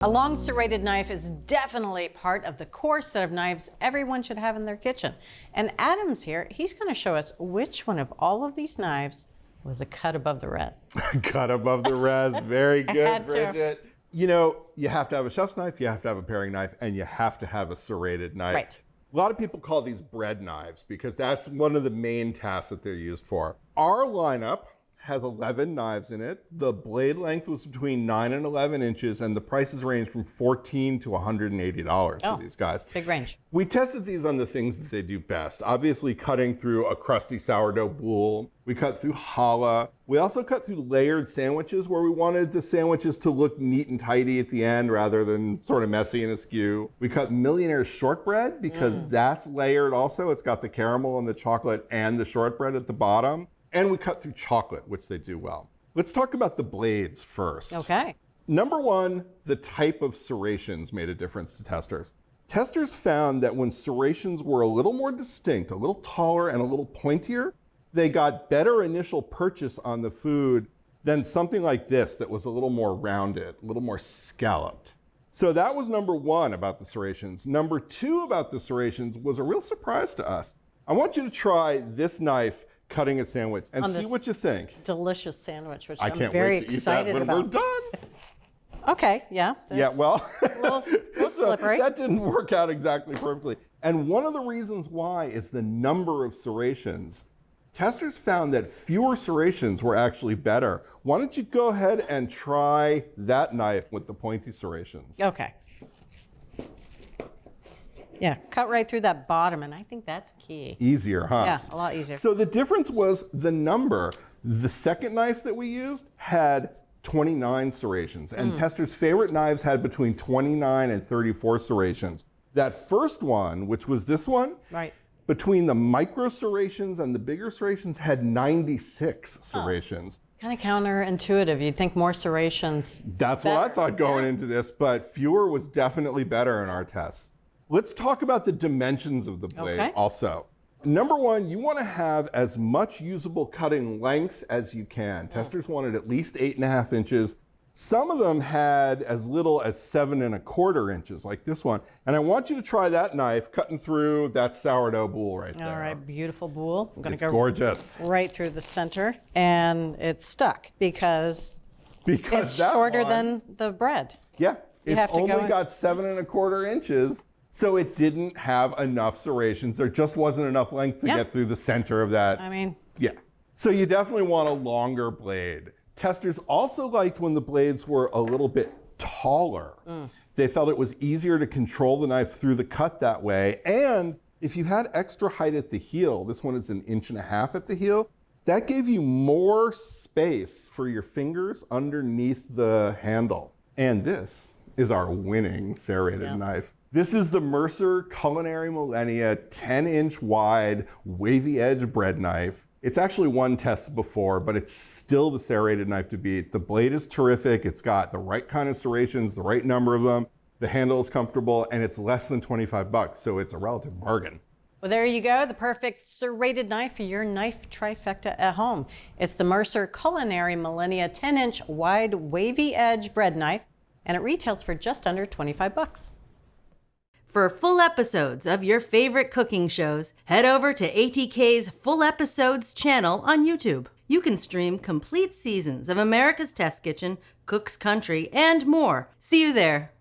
A long serrated knife is definitely part of the core set of knives everyone should have in their kitchen. And Adam's here, he's going to show us which one of all of these knives was a cut above the rest. Cut above the rest, very good, Bridget. You know, you have to have a chef's knife, you have to have a paring knife, and you have to have a serrated knife. Right. A lot of people call these bread knives because that's one of the main tasks that they're used for. Our lineup has 11 knives in it. The blade length was between 9 and 11 inches, and the prices range from $14 to $180 for these guys. Big range. We tested these on the things that they do best. Obviously, cutting through a crusty sourdough boule. We cut through challah. We also cut through layered sandwiches where we wanted the sandwiches to look neat and tidy at the end rather than sort of messy and askew. We cut Millionaire's shortbread because that's layered also. It's got the caramel and the chocolate and the shortbread at the bottom. And we cut through chocolate, which they do well. Let's talk about the blades first. Okay. Number one, the type of serrations made a difference to testers. Testers found that when serrations were a little more distinct, a little taller and a little pointier, they got better initial purchase on the food than something like this that was a little more rounded, a little more scalloped. So that was number one about the serrations. Number two about the serrations was a real surprise to us. I want you to try this knife cutting a sandwich and see what you think. Delicious sandwich, which I I'm can't very wait to eat excited that when about. we're done. Okay, yeah. Yeah, well, a little slippery. That didn't work out exactly perfectly. And one of the reasons why is the number of serrations. Testers found that fewer serrations were actually better. Why don't you go ahead and try that knife with the pointy serrations? Okay. Yeah, cut right through that bottom, and I think that's key. Easier, huh? Yeah, a lot easier. So the difference was the number. The second knife that we used had 29 serrations, and testers' favorite knives had between 29 and 34 serrations. That first one, which was this one, right, between the micro serrations and the bigger serrations had 96 serrations. Kind of counterintuitive. You'd think more serrations. That's what I thought going into this, but fewer was definitely better in our tests. Let's talk about the dimensions of the blade also. Number one, you want to have as much usable cutting length as you can. Testers wanted at least 8.5 inches. Some of them had as little as 7.25 inches, like this one. And I want you to try that knife cutting through that sourdough boule right there. All right, beautiful boule. I'm going to go gorgeous. Right through the center, and it's stuck because it's shorter than the bread. Yeah, it's only got 7.25 inches. So it didn't have enough serrations. There just wasn't enough length to get through the center of that. I mean. Yeah. So you definitely want a longer blade. Testers also liked when the blades were a little bit taller. They felt it was easier to control the knife through the cut that way. And if you had extra height at the heel, this one is 1.5 inches at the heel, that gave you more space for your fingers underneath the handle. And this is our winning serrated knife. This is the Mercer Culinary Millennia 10-inch wide wavy edge bread knife. It's actually won tests before, but it's still the serrated knife to beat. The blade is terrific. It's got the right kind of serrations, the right number of them. The handle is comfortable, and it's less than 25 bucks, so it's a relative bargain. Well, there you go, the perfect serrated knife for your knife trifecta at home. It's the Mercer Culinary Millennia 10-inch wide wavy edge bread knife, and it retails for just under 25 bucks. For full episodes of your favorite cooking shows, head over to ATK's Full Episodes channel on YouTube. You can stream complete seasons of America's Test Kitchen, Cook's Country, and more. See you there.